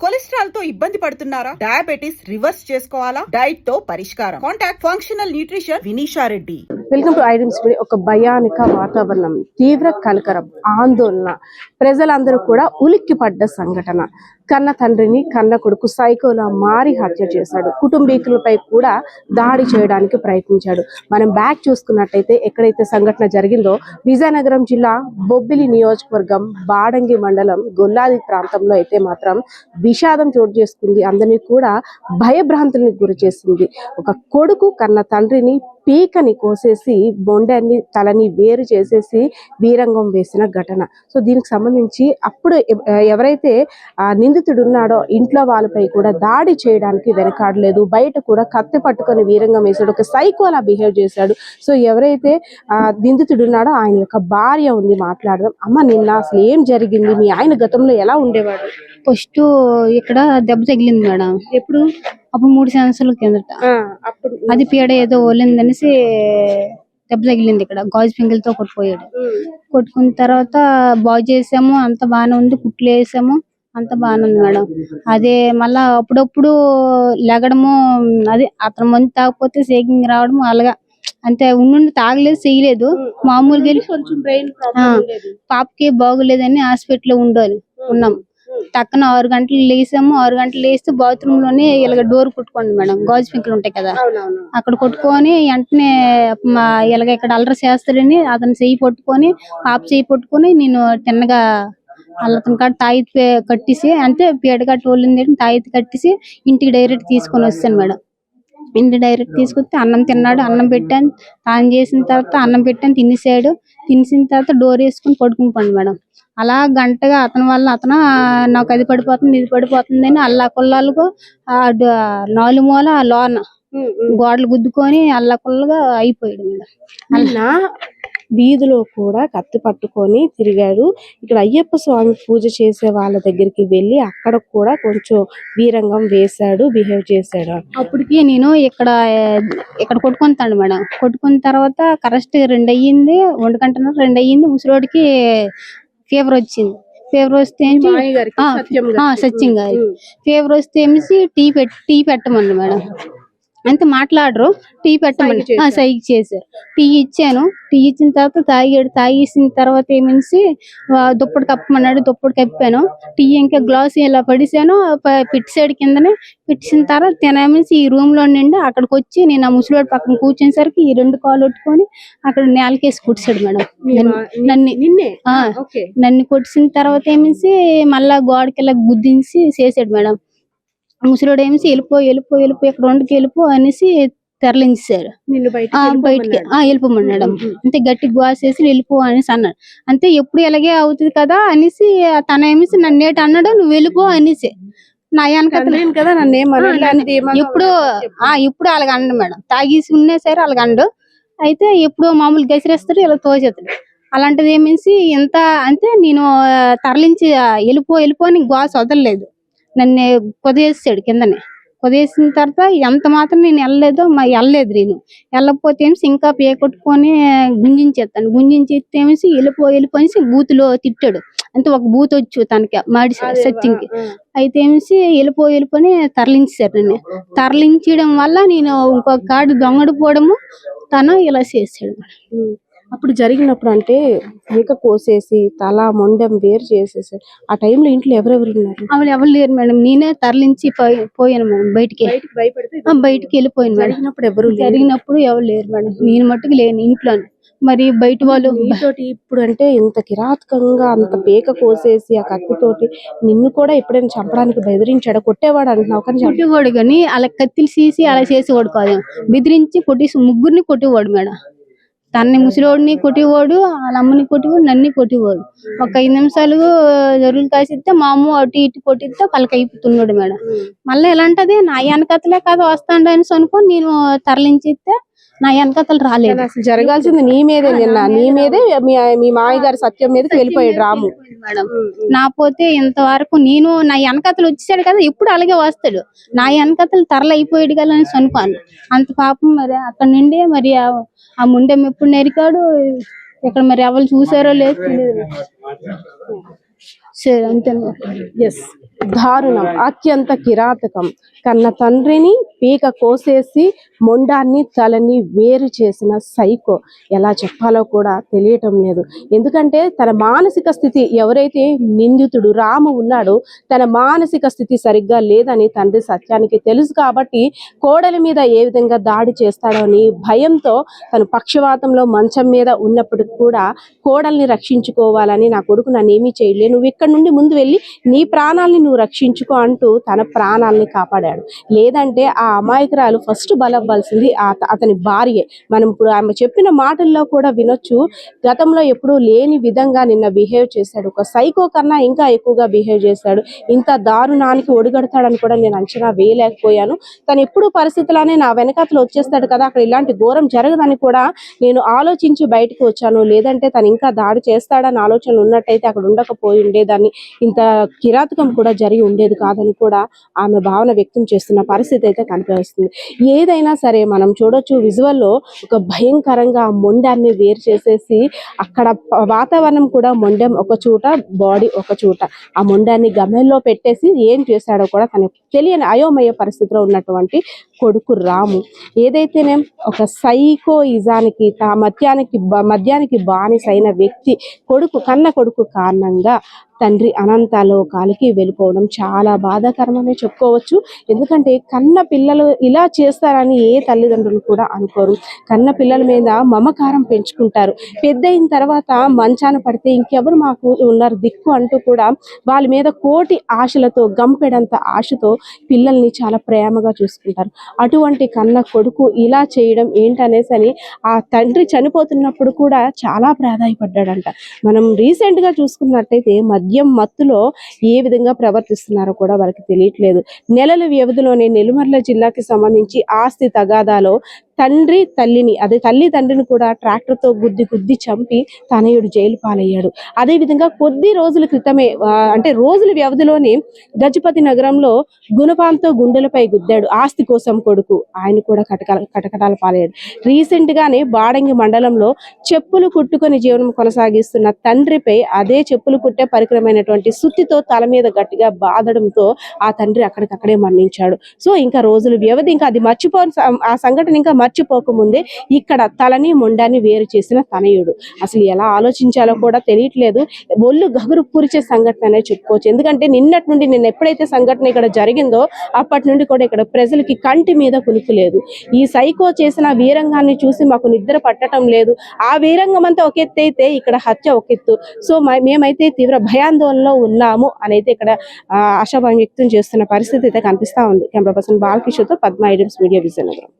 Cholesterol తో ఇబ్బంది పడుతున్నారా? డయాబెటిస్ రివర్స్ చేసుకోవాలా? డైట్ తో పరిష్కారం. Contact functional nutrition Vineesha Reddy. Welcome to iDreams. ఒక భయానిక వాతావరణం, తీవ్ర కలకరం, ఆందోళన, ప్రజలందరూ కూడా ఉలిక్కి పడ్డ సంఘటన. కన్న తండ్రిని కన్న కొడుకు సైకోలా మారి హత్య చేశాడు. కుటుంబీకులపై కూడా దాడి చేయడానికి ప్రయత్నించాడు. మనం బ్యాక్ చూసుకున్నట్టయితే ఎక్కడైతే సంఘటన జరిగిందో విజయనగరం జిల్లా బొబ్బిలి నియోజకవర్గం బాడంగి మండలం గొల్లాది ప్రాంతంలో అయితే మాత్రం విషాదం చోటు చేసుకుంది. అందరినీ కూడా భయభ్రాంతులకు గురి చేసింది. ఒక కొడుకు కన్న తండ్రిని పీకని కోసేసి బొండాన్ని తలని వేరు చేసేసి వీరంగం వేసిన ఘటన. సో దీనికి సంబంధించి అప్పుడు ఎవరైతే నిందితుడు ఉన్నాడో ఇంట్లో వాళ్ళపై కూడా దాడి చేయడానికి వెనకాడలేదు. బయట కూడా కత్తి పట్టుకొని వీరంగం వేశాడు. ఒక సైకో అలా బిహేవ్ చేశాడు. సో ఎవరైతే నిందితుడు ఉన్నాడో ఆయన యొక్క భార్య ఉంది, మాట్లాడదాం. అమ్మ, నిన్న అసలు ఏం జరిగింది? మీ ఆయన గతంలో ఎలా ఉండేవాడు? ఫస్ట్ ఇక్కడ దెబ్బ తగిలింది మేడం. ఎప్పుడు? అప్పుడు 3 సంవత్సరాల కిందట. అప్పుడు అది పీడ ఏదో ఓలిందనేసి దెబ్బ తగిలింది. ఇక్కడ గాజు పింగిలతో కొట్టుపోయాడు. కొట్టుకున్న తర్వాత బాగు చేసాము, అంత బాగానే ఉంది. కుట్లు వేసాము, అంత బాగానే ఉంది మేడం. అదే మళ్ళా అప్పుడప్పుడు లెగడము, అది అతను మందు తాగకపోతే షేకింగ్ రావడం, అలాగా అంతే. ఉండి తాగలేదు, చేయలేదు. మామూలుగా కొంచెం బ్రెయిన్ పాపకి బాగోలేదని హాస్పిటల్లో ఉన్నాం. టక్కున 6 గంటలు లేసాము. 6 గంటలు లేస్తే బాత్రూమ్ లోనే ఇలాగ డోర్ కొట్టుకోండి మేడం, గాజు పింకులు ఉంటాయి కదా, అక్కడ కొట్టుకొని వెంటనే ఇలాగ ఇక్కడ అల్లరి చేస్తాడని అతను చెయ్యి పట్టుకొని, పాప చెయ్యి పట్టుకొని నేను తిన్నగా అతని కాడ తాయితీ కట్టేసి, అంతే పీడ కట్టి వాళ్ళింది తాయితీ కట్టేసి ఇంటికి డైరెక్ట్ తీసుకొని వస్తాను మేడం. ఇంటి డైరెక్ట్ తీసుకొస్తే అన్నం తిన్నాడు. అన్నం పెట్టాను, తాను చేసిన తర్వాత అన్నం పెట్టాను, తినేసాడు. తినేసిన తర్వాత డోర్ వేసుకుని పడుకుని పండు మేడం. అలా గంటగా అతని వల్ల అతను నాకు అది పడిపోతుంది ఇది పడిపోతుంది అని అల్లా కొల్లాలకు 4 మూల లోన గోడలు గుద్దుకొని అల్లా కొల్లగా అయిపోయాడు మేడం. అలా వీధిలో కూడా కత్తి పట్టుకొని తిరిగాడు. ఇక్కడ అయ్యప్ప స్వామి పూజ చేసే వాళ్ళ దగ్గరికి వెళ్ళి అక్కడ కూడా కొంచెం వీరంగం వేశాడు, బిహేవ్ చేశాడు. అప్పటికి నేను ఇక్కడ కొట్టుకుంటాను మేడం. కొట్టుకున్న తర్వాత కరెక్ట్ 2 అయ్యింది, 1 గంట 2 అయ్యింది. ముసలోడికి ఫీవర్ వచ్చింది. ఫీవర్ వస్తే సత్యం గారి ఫీవర్ వస్తే ఏమిసి టీ పెట్టమని మేడం. అంతే మాట్లాడరు, టీ పెట్టమని సైకి చేశారు. టీ ఇచ్చాను. టీ ఇచ్చిన తర్వాత తాగాడు. తాగేసిన తర్వాత ఏమేసి దుప్పటి కప్పమన్నాడు. దుప్పటి కప్పాను. టీ ఇంకా గ్లాస్ ఇలా పడిసాను, పెట్టాడు కిందనే. పెట్టిన తర్వాత తినేసి ఈ రూమ్ లో నుండి అక్కడికి వచ్చి నేను ఆ ముసలివాడి పక్కన కూర్చునేసరికి ఈ 2 కాళ్ళు కొట్టుకొని అక్కడ నేలకేసి కుట్టాడు మేడం. నన్ను కొట్టిన తర్వాత ఏమేసి మళ్ళా గోడకి ఇలా గుద్దించి చేసాడు మేడం. ముసలోడు ఏమేసి వెళ్ళిపో ఇక్కడ 2కి వెళ్ళిపో అనేసి తెరలించారు. బయటికి వెళ్ళిపోమన్నాడు. అంతే గట్టి గ్వాసేసి వెళ్ళిపో అనేసి అన్నాడు. అంతే ఎప్పుడు ఇలాగే అవుతుంది కదా అనేసి తన ఏమేసి నన్ను ఏటి అన్నాడు, నువ్వు వెళ్ళిపో అనేసి. నా వెనక ఇప్పుడు అలాగ అండు మేడం. తాగేసి ఉన్నా సరే అలాగ అండు. అయితే ఎప్పుడు మామూలు గసిరేస్తాడు, ఇలా తోసేస్తాడు. అలాంటిది ఏమేసి ఎంత అంటే నేను తరలించి వెళ్ళిపో అని గ్వాస్ వదలలేదు. నన్ను కొదేసాడు కిందనే. కొదేసిన తర్వాత ఎంత మాత్రం నేను వెళ్ళలేదు నేను వెళ్ళకపోతే ఏమిసి ఇంకా కొట్టుకొని గుంజించేస్తాను. గుంజించేస్తే ఏమేసి వెళ్ళిపోయి బూతులో తిట్టాడు. అంటే ఒక బూత్ వచ్చు తనకి మాడి సత్యంకి. అయితే ఏమేసి వెళ్ళిపోని తరలించారు. నన్ను తరలించడం వల్ల నేను ఇంకొక కాడు దొంగడిపోవడము, తను ఇలా చేసాడు. అప్పుడు జరిగినప్పుడు అంటే పీక కోసేసి తల మొండెం వేరు చేసేసాడు. ఆ టైంలో ఇంట్లో ఎవరెవరు ఉన్నారు? ఎవరు లేరు మేడం. నేనే తరలించి పోయాను మేడం. బయటికి వెళ్ళిపోయాను మేడం. జరిగినప్పుడు ఎవరు లేరు మేడం. నేను మట్టుకు లేను ఇంట్లో. మరి బయట వాళ్ళు ఇప్పుడు అంటే ఇంత కిరాతకంగా అంత పీక కోసేసి ఆ కత్తితోటి నిన్ను కూడా ఎప్పుడైనా చంపడానికి బెదిరించాడు? కొట్టేవాడు అంటున్నావు కానీ కొట్టేవాడు, కానీ అలా కత్తిలు తీసి అలా చేసేవాడు కాదు. బెదిరించి కొట్టేసి ముగ్గురిని కొట్టేవాడు మేడం. తన్ని ముసలివాడిని కొట్టేవాడు, వాళ్ళ అమ్మని కొట్టేవాడు, నన్ను కొట్టేవాడు. ఒక 5 నిమిషాలు జరువులు కాసిస్తే మా అమ్మ అటు ఇటు కొట్టిస్తే పలకైపోతున్నాడు మేడం. మళ్ళీ ఎలాంటది నా వెనకతలే కదా వస్తాండు అని అనుకోని నేను తరలించిస్తే నా వెనకతలు రాలేదు. అసలు జరగాల్సింది నీ మీదే. నీ మీదే మీ మాయ గారి సత్యం మీదకి వెళ్ళిపోయాడు రాము మేడం. నా పోతే ఇంతవరకు నేను నా వెనకతలు వచ్చేసాడు కదా, ఎప్పుడు అలాగే వస్తాడు. నా వెనకతలు తరలైపోయాడు కదా అని అనుకోను. అంత పాపం. మరి అక్కడ నుండి మరి ఆ ముండెం ఎప్పుడు నరికాడు ఇక్కడ మరి ఎవరు చూసారో లేదు తెలియదు. సరే అంతే మేడం. ఎస్, దారుణం, అత్యంత కిరాతకం. కన్న తండ్రిని పీక కోసేసి మొండాన్ని తలని వేరు చేసిన సైకో. ఎలా చెప్పాలో కూడా తెలియటం లేదు. ఎందుకంటే తన మానసిక స్థితి, ఎవరైతే నిందితుడు రాము ఉన్నాడో తన మానసిక స్థితి సరిగ్గా లేదని తండ్రి సత్యానికి తెలుసు కాబట్టి కోడలి మీద ఏ విధంగా దాడి చేస్తాడో అని భయంతో తను పక్షవాతంలో మంచం మీద ఉన్నప్పటికి కూడా కోడల్ని రక్షించుకోవాలని, నా కొడుకు నన్నేమీ చేయలే, నువ్వు ఇక్కడ నుండి ముందు వెళ్ళి నీ ప్రాణాలని నువ్వు రక్షించుకో అంటూ తన ప్రాణాలని కాపాడాడు. లేదంటే ఆ అమాయకురాలు ఫస్ట్ బలవ్వాల్సింది అతని భార్యే. మనం ఇప్పుడు ఆమె చెప్పిన మాటల్లో కూడా వినొచ్చు, గతంలో ఎప్పుడూ లేని విధంగా నిన్న బిహేవ్ చేశాడు. ఒక సైకో కన్నా ఇంకా ఎక్కువగా బిహేవ్ చేశాడు. ఇంత దారుణానికి ఒడిగడతాడని కూడా నేను అంచనా వేయలేకపోయాను. తను ఎప్పుడు పరిస్థితులనే నా వెనకాతలు వచ్చేస్తాడు కదా, అక్కడ ఇలాంటి ఘోరం జరగదని కూడా నేను ఆలోచించి బయటకు వచ్చాను. లేదంటే తను ఇంకా దాడి చేస్తాడని ఆలోచన ఉన్నట్టయితే అక్కడ ఉండకపోయి ఉండేదాన్ని, ఇంత కిరాతకం కూడా జరిగి ఉండేది కాదని కూడా ఆమె భావన వ్యక్తం చేస్తున్న పరిస్థితి అయితే కనిపిస్తుంది. ఏదైనా సరే మనం చూడొచ్చు విజువల్లో, ఒక భయంకరంగా మొండాన్ని వేరు చేసేసి అక్కడ వాతావరణం కూడా మొండెం ఒక చోట, బాడీ ఒక చోట, ఆ మొండాన్ని గమ్యంలో పెట్టేసి ఏం చేశాడో కూడా తనకు తెలియని అయోమయ పరిస్థితిలో ఉన్నటువంటి కొడుకు రాము. ఏదైతేనే ఒక సైకోయిజానికి మద్యానికి బానిసైన వ్యక్తి కన్న కొడుకు కారణంగా తండ్రి అనంతాలోకాలకి వెళ్ళిపోవడం చాలా బాధాకరమనే చెప్పుకోవచ్చు. ఎందుకంటే కన్న పిల్లలు ఇలా చేస్తారని ఏ తల్లిదండ్రులు కూడా అనుకోరు. కన్న పిల్లల మీద మమకారం పెంచుకుంటారు. పెద్ద అయిన తర్వాత మంచాన పడితే ఇంకెవరు మాకు ఉన్నారు దిక్కు అంటూ కూడా వాళ్ళ మీద కోటి ఆశలతో, గంపెడంత ఆశతో పిల్లల్ని చాలా ప్రేమగా చూసుకుంటారు. అటువంటి కన్న కొడుకు ఇలా చేయడం ఏంటనేసని ఆ తండ్రి చనిపోతున్నప్పుడు కూడా చాలా ప్రాధాయపడ్డాడంట. మనం రీసెంట్గా చూసుకున్నట్టయితే మద్యం మత్తులో ఏ విధంగా ప్రవర్తిస్తున్నారో కూడా వాళ్ళకి తెలియట్లేదు. నెలల వ్యవధిలోనే నెల్లిమర్ల జిల్లాకి సంబంధించి ఆస్తి తగాదాలో తల్లి తండ్రిని కూడా ట్రాక్టర్తో గుద్ది చంపి తనయుడు జైలు పాలయ్యాడు. అదేవిధంగా కొద్ది రోజుల క్రితమే, అంటే రోజుల వ్యవధిలోనే గజపతి నగరంలో గుణపాంతో గుండెలపై గుద్దాడు ఆస్తి కోసం కొడుకు, ఆయన కూడా కటకటాల పాలయ్యాడు. రీసెంట్ గానే బాడంగి మండలంలో చెప్పులు కుట్టుకొని జీవనం కొనసాగిస్తున్న తండ్రిపై అదే చెప్పులు కుట్టే పరికరమైనటువంటి సుత్తితో తల మీద గట్టిగా బాదడంతో ఆ తండ్రి అక్కడికక్కడే మరణించాడు. సో ఇంకా రోజుల వ్యవధి, ఇంకా అది ఆ సంఘటన ఇంకా మర్చిపోకముందే ఇక్కడ తలని మొండాన్ని వేరు చేసిన తనయుడు. అసలు ఎలా ఆలోచించాలో కూడా తెలియట్లేదు. ఒళ్ళు గగురు పూరిచే సంఘటన అనే చెప్పుకోవచ్చు. ఎందుకంటే నిన్నటి నుండి, నిన్న ఎప్పుడైతే సంఘటన ఇక్కడ జరిగిందో అప్పటి నుండి కూడా ఇక్కడ ప్రజలకి కంటి మీద కునుకు లేదు. ఈ సైకో చేసిన వీరంగాన్ని చూసి మాకు నిద్ర పట్టడం లేదు. ఆ వీరంగం అంతా ఒక ఎత్తు అయితే ఇక్కడ హత్య ఒక ఎత్తు. సో మేమైతే తీవ్ర భయాందోళనలో ఉన్నాము అని అయితే ఇక్కడ ఆశాభావం వ్యక్తం చేస్తున్న పరిస్థితి అయితే కనిపిస్తా ఉంది. కెమెరా పర్సన్ బాలకిషోర్తో పద్మ ఐడమ్స్ మీడియా విజయనగరం.